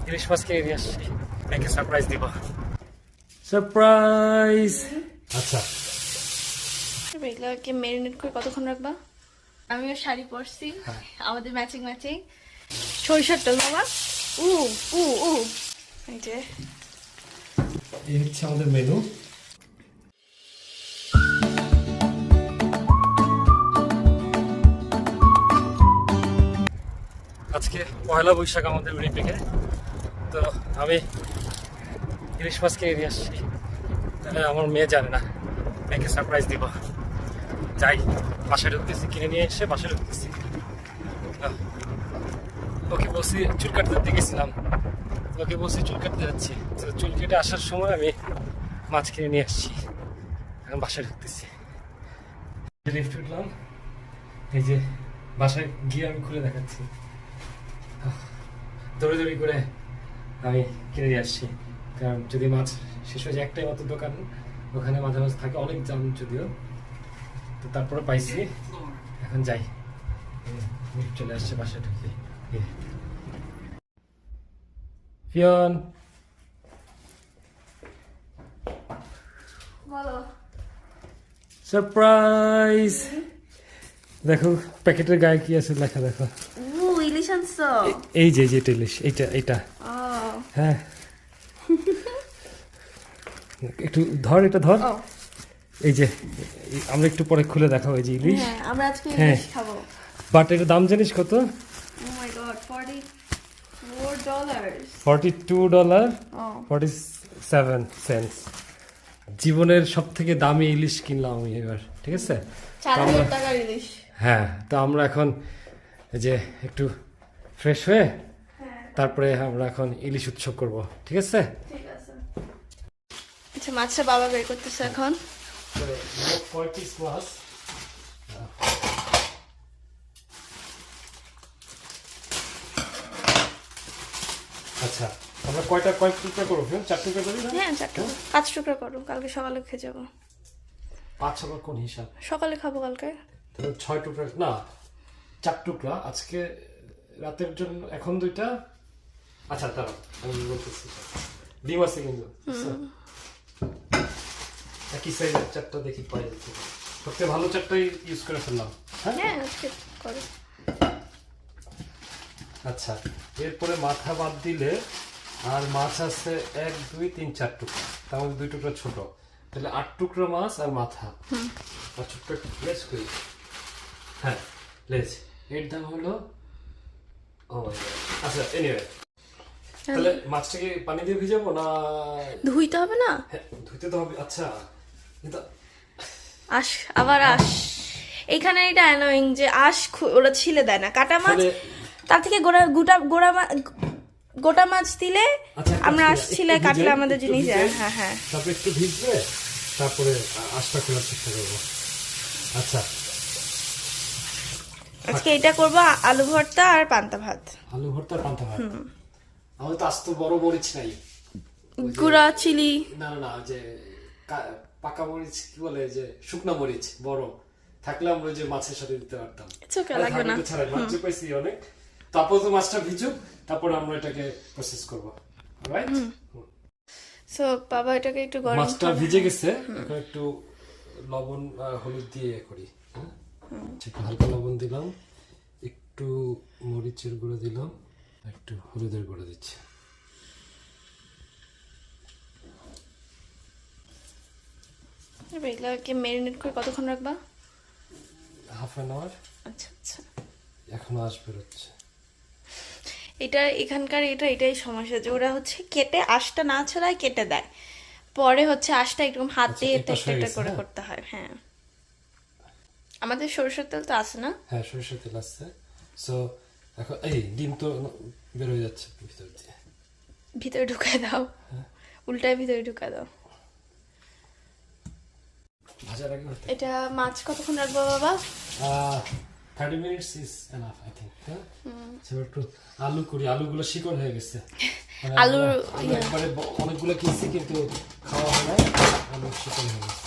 ইলিশ মাছ কিনে নিয়ে আসছি, ব্যাংকে সারপ্রাইজ দিব। সারপ্রাইজ। আচ্ছা, এগুলোকে ম্যারিনেট করে কতক্ষণ রাখবা? আমিও শাড়ি পরছি, আমাদের ম্যাচিং ম্যাচিং। সরিষার তেল বাবা। উ উ উ এই যে এই হচ্ছে আমাদের মেনু। আজকে পয়লা বৈশাখ আমাদের উইনিপেগে, তো আমি ইলিশ মাছ কিনে নিয়ে আসছি। আমার মেয়ে জানে না, মেয়েকে সারপ্রাইজ দিব। যাই, বাসায় ঢুকতেছি, কিনে নিয়ে এসে বাসায় ঢুকতেছি। ওকে বলছি চুল কাটতে গেছিলাম, ওকে বলছি চুল কাটতে যাচ্ছি, তো চুল কেটে আসার সময় আমি মাছ কিনে নিয়ে আসছি। এখন বাসায় ঢুকতেছি, লিফট উঠলাম, এই যে বাসায় গিয়ে আমি খুলে দেখাচ্ছি। দৌড়ি করে আমি কিনে নিয়ে আসছি, কারণ যদি মাছ শেষ হয়ে যায়, একটাই মাত্র দোকান, ওখানে মাঝে মাঝে থাকে অনেক দাম যদিও, তো তারপরে পাইছি। এখন যাই, চলে আসছে বাসায় ঢুকে। ফিয়ন, বলো। সারপ্রাইজ। দেখো প্যাকেটের গায়ে কি আছে লেখা, দেখো। ইলিশ আনছো? এই যে এটা ইলিশ, এইটা। হ্যাঁ, একটু ধর, এটা ধর। এই যে আমরা একটু পরে খুলে দেখাবো, এই যে ইলিশ। হ্যাঁ, আমরা আজকে ইলিশ খাবো। বাট এর দাম জানিস কত? ও মাই গড, $44. $42.47। জীবনের সব থেকে দামি ইলিশ কিনলাম আমি এবার, ঠিক আছে? 4000 টাকার ইলিশ। হ্যাঁ, তো আমরা এখন এই যে একটু ফ্রেশ হয়ে তারপরে আমরা এখন ইলিশ উৎসব করব, ঠিক আছে? ঠিক আছে। আচ্ছা, মাছটা বাবা বের করতেছে এখন। মাছ। আচ্ছা, আমরা কয় টুকরা করবো? 4 টুকরা করি না? হ্যাঁ, 4 টুকরা, 5 টুকরা করো, কালকে সকালে খেয়ে যাবো। 5 আবার কোন হিসাব? সকালে খাবো কালকে। 6 টুকরা না, 4 টুকরা আজকে রাতের জন্য, এখন 2টা। আচ্ছা, দাঁড়াও আমি বলতেছি, ডিম আছে কিন্তু একই সাইজের 4টা দেখি পাই যাচ্ছে। সবচেয়ে ভালো 4টাই ইউজ করে ফেললাম। হ্যাঁ, আজকে করো। আচ্ছা, এরপরে মাথা বাদ দিলে আর মাছ আছে 1 2 3 4 টুকরা, তার মধ্যে 2 টুকরা ছোট, তাহলে 8 টুকরা মাছ আর মাথা। আর ছোট্ট একটু লেজ করি। হ্যাঁ, লেজ। এর দাম হলো, ও মাই গড। আচ্ছা, এনিওয়ে, তাহলে মাছটাকে পানি দিয়ে ভিজাবো না ধুইতে হবে না? হ্যাঁ, ধুইতে তো হবে। আচ্ছা, কিন্তু আবার এইখানে এটা অ্যানোয়িং যে ওরা ছিলে দেয় না কাটা মাছ, তার থেকে গোটা মাছ দিলে আমরা ছিলে কাটলে আমাদের জিনিস যায়। হ্যাঁ, তারপরে একটু ভিজবে, তারপরে আঁশটা খোলার চেষ্টা করবো। আচ্ছা, আজকে এটা করবো, আলু ভর্তা আর পান্তা ভাত। আলু ভর্তা, পান্তা ভাত। আমাদের তো আস্ত বড় মরিচ নাই, গুঁড়া চিলি না, যে পাকা মরিচ কি বলে, যে শুকনা মরিচ বড় থাকলে আমরা যে মাছের সাথে দিতে পারতাম। লাগবে না, ছাড়া মাছ পাইছি অনেক। তারপর তো মাছটা ভিজুক, তারপর আমরা এটাকে প্রসেস করবো। অলরাইট, সো বাবা এটাকে একটু গরম, মাছটা ভিজে গেছে, এখন একটু লবণ হলুদ দিয়ে করি। একটু হালকা লবণ দিলাম, একটু মরিচের গুঁড়ো দিলাম, একটু হলুদের গুঁড়ো দিচ্ছি। এগুলোকে ম্যারিনেট করে কতক্ষণ রাখবা? Half an hour. আচ্ছা, এখনো আঁশ বেরোচ্ছে। এখানকার এটাই সমস্যা যে ওরা হচ্ছে কেটে আঁশটা না ছড়ায়, কেটে দেয়, পরে হচ্ছে আঁশটা একদম হাত দিয়ে এটা করে করতে হয়। হ্যাঁ, আমাদের সরষের তেল তো আছে না? হ্যাঁ, সরষের তেল আছে। সো এখন এই ডিম তো বের হয়ে যাচ্ছে ভিতর দিয়ে, ভিতরে ঢুকায় দাও, উল্টায় ভিতরে ঢুকায় দাও। ভাজার আগে এটা মাছ কতক্ষণ রাখবো বাবা? 30 minutes is enough, I think. হ্যাঁ, একটু আলু করি, আলুগুলো শিকড় হয়ে গেছে। আলুর একবারে অনেকগুলো কিনছি কিন্তু খাওয়া হয় না, আলু শিকড় হয়ে গেছে।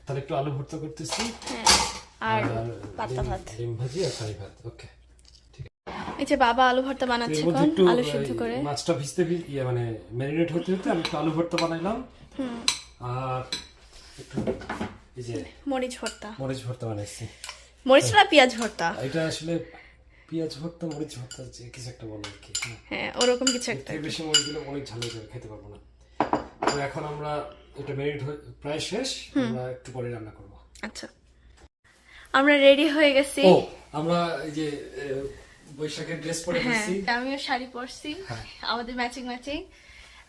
তাহলে একটু আলু ভর্তা করতেছি, আর পান্তা ভাত, ডিম ভাজি আর শাড়ি ভাত। ওকে, ঠিক আছে। এই যে বাবা আলু ভর্তা এর বানাচ্ছে মধ্যে এখন একটু আলু সিদ্ধ করে। মাছটা মানে ম্যারিনেট হতে হতে আমি একটু আলু ভর্তা বানাইলাম। আর একটু এই যে মরিচ ভর্তা, মরিচ ভর্তা বানাইছি। মরিচ না পেঁয়াজ ভর্তা, এটা আসলে পেঁয়াজ ভর্তা মরিচ ভর্তা যে কিছু একটা বলে আর কি। হ্যাঁ ওরকম কিছু একটা। এর বেশি মরিচ দিলে অনেক ঝাল হয়ে যাবে, খেতে পারবো না। তো এখন আমরা এটা ম্যারিনেট প্রায় শেষ, আমরা একটু পরে রান্না করব। আচ্ছা আমরা রেডি হয়ে গেছি। ও আমরা এই যে বৈশাখের ড্রেস পরে হ্যাঁ গেছি। আমিও শাড়ি পরছি, আমাদের ম্যাচিং ম্যাচিং।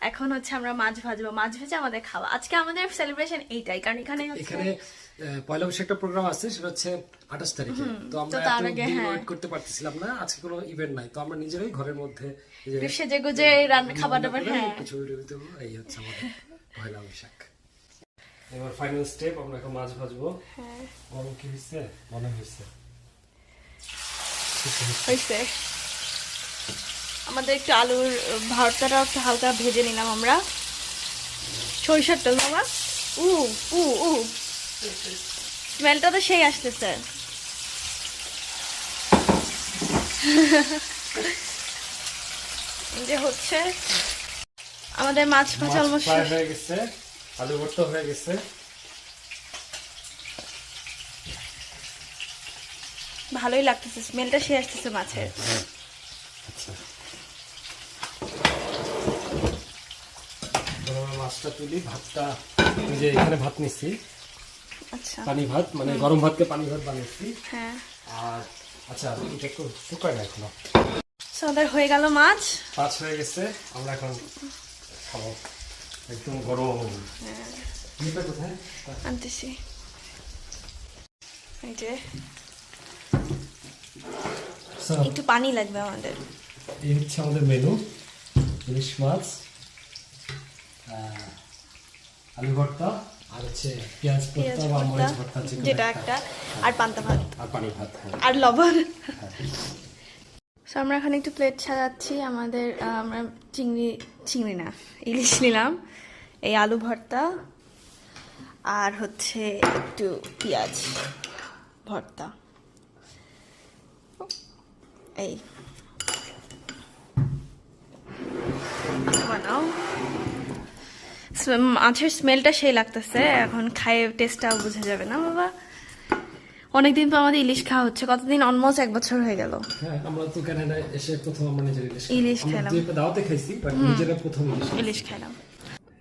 এখন হচ্ছে আমরা মাছ ভাজবো, মাছ ভেজে আমাদের খাওয়া। আজকে আমাদের সেলিব্রেশন এইটাই, কারণ এখানে এখানে পয়লা বৈশাখ একটা প্রোগ্রাম আছে, সেটা হচ্ছে 28 তারিখে। তো আমরা তার এত আগে, দিন হ্যাঁ। ওয়েট করতে পারতেছিলাম না, আজকে কোনো ইভেন্ট নাই, তো আমরা নিজেরাই ঘরের মধ্যে এই যে একটু সেজে গুজে রান্না খাবার দাবার। হ্যাঁ একটু ছবি টবি তুলবো, এই হচ্ছে আমাদের পয়লা বৈশাখ। এবার ফাইনাল স্টেপ, আমরা এখন মাছ ভাজবো। হ্যাঁ গরম কি হয়েছে মনে হয়েছে। হয়েছে। আমাদের একটু আলুর ভর্তাটা একটু হালকা ভেজে নিলাম আমরা। সরিষার তেল বাবা, উ উ উ স্মেলটা তো সেই আসতেছে। এই যে হচ্ছে আমাদের মাছ ভাজা অলমোস্ট ফ্রাই হয়ে গেছে, আলু ভর্তা হয়ে গেছে। ভালোই লাগতেছে, স্মেলটা সেই আসতেছে মাছের। আচ্ছা আমরা মাছটা তুলি, ভাতটা এই যে এখানে ভাত নিচ্ছি, আচ্ছা পানি ভাত, মানে গরম ভাতকে পানি ভাত বানিয়েছি। হ্যাঁ আর আচ্ছা এটা একটু শুকায় না এখনো। So, আমাদের হয়ে গেল মাছ। মাছ হয়ে গেছে, আমরা এখন খাবো একদম গরম। এটা কোথায়? আনতেছি। এই যে So, একটু পানি লাগবে আমাদের। এই হচ্ছে আমাদের মেনু, ইলিশ মাছ, আলু ভর্তা, আর হচ্ছে পেঁয়াজ পেঁয়াজ ভর্তা বা ভর্তা মরিচ ভর্তা, যে কোনো যেটা একটা, আর পান্তা ভাত আর পানি ভাত। হ্যাঁ। আর লবণ। So, আমরা এখন একটু প্লেট সাজাচ্ছি আমাদের। আমরা চিংড়ি না ইলিশ নিলাম, এই আলু ভর্তা আর হচ্ছে একটু পেঁয়াজ ভর্তা। এই বানাও। মাছের স্মেলটা সেই লাগতেছে, এখন খায়ে টেস্টটাও বোঝা যাবে না বাবা। অনেকদিন তো আমাদের ইলিশ খাওয়া হচ্ছে, কতদিন, অলমোস্ট 1 বছর হয়ে গেল। হ্যাঁ, আমরা তো কানাডায় এসে প্রথম আমরা নিজের ইলিশ আমরা খেলাম। দুই দাওয়াতে খাইছি, বাট নিজেরা প্রথম ইলিশ খাইলাম।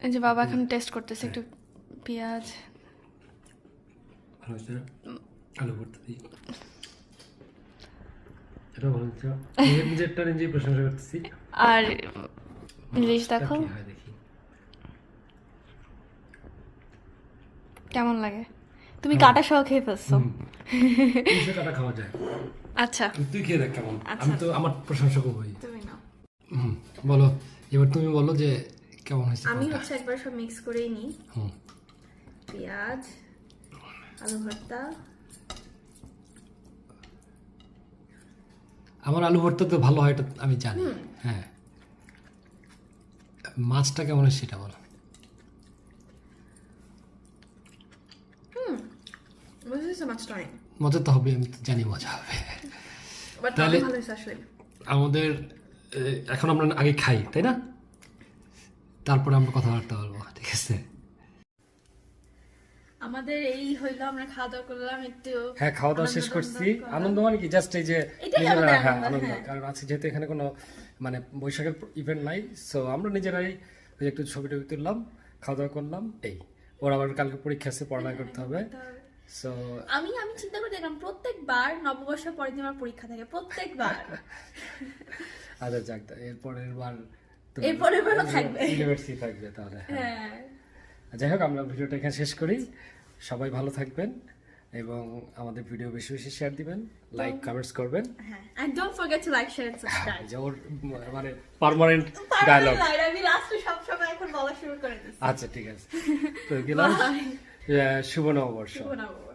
এই যে বাবা এখন টেস্ট করতেছে একটু পেঁয়াজ। ভালো হয়েছে না? আলু ভর্তা দিই, এটা ভালো হচ্ছে। নিজেরটা নিজেই প্রশংসা করতেছি। আর ইলিশ দেখো কি হয় দেখি। কেমন লাগে। তুমি কাটা সহ খেয়ে ফেলছো। ইলিশের কাটা খাওয়া যায়। আচ্ছা তুই খেয়ে দেখ কেমন। আমি তো আমার প্রশংসা করবোই। তুমি নাও। বলো, এবার তুমি বলো যে কেমন হয়েছে। আমি হচ্ছে একবার সব মিক্স করেই নিই। হুম। পেঁয়াজ, আলু ভর্তা। আমার আলু ভর্তা তো ভালো হয়, এটা আমি জানি। হ্যাঁ, মাছটা কেমন হয় সেটা বলো। বুঝেছো মাছটা অনেক মজা তো হবে, আমি তো জানি মজা হবে। বাট তাহলে ভালো হয়েছে আসলে। আমাদের এখন আমরা আগে খাই, তাই না? তারপরে আমরা কথাবার্তা বলবো, ঠিক আছে? আমাদের এই হইলো, আমরা খাওয়া দাওয়া করলাম একটু। হ্যাঁ, খাওয়া দাওয়া শেষ করছি। আনন্দ মানে কি, জাস্ট এই যে এটাই নিজেরা, আমাদের হ্যাঁ আনন্দ, আনন্দ। হ্যাঁ। কারণ আছে যেহেতু এখানে কোনো মানে বৈশাখের ইভেন্ট নাই, সো আমরা নিজেরাই ওই যে একটু ছবি টবি তুললাম, খাওয়া দাওয়া করলাম। এই ওর আবার কালকে পরীক্ষা আছে, পড়াশোনা করতে হবে। সো আমি চিন্তা করে দেখলাম প্রত্যেকবার নববর্ষের পরের দিন আমার পরীক্ষা থাকে, প্রত্যেকবার। আচ্ছা যাক, এরপরের বার এরপরের বারও থাকবে। ইউনিভার্সিটি থাকবে তাহলে। হ্যাঁ যাই হোক, আমরা ভিডিওটা এখানে শেষ করি। সবাই ভালো থাকবেন এবং আমাদের ভিডিও বেশি বেশি শেয়ার দিবেন, লাইক কমেন্টস করবেন। হ্যাঁ, and don't forget to like, share and subscribe. যে ওর মানে পার্মানেন্ট ডায়লগ। আমি লাস্টে সব সময় এখন বলা শুরু করে দিচ্ছি। আচ্ছা ঠিক আছে, তো গেলাম। শুভ নববর্ষ। শুভ নববর্ষ।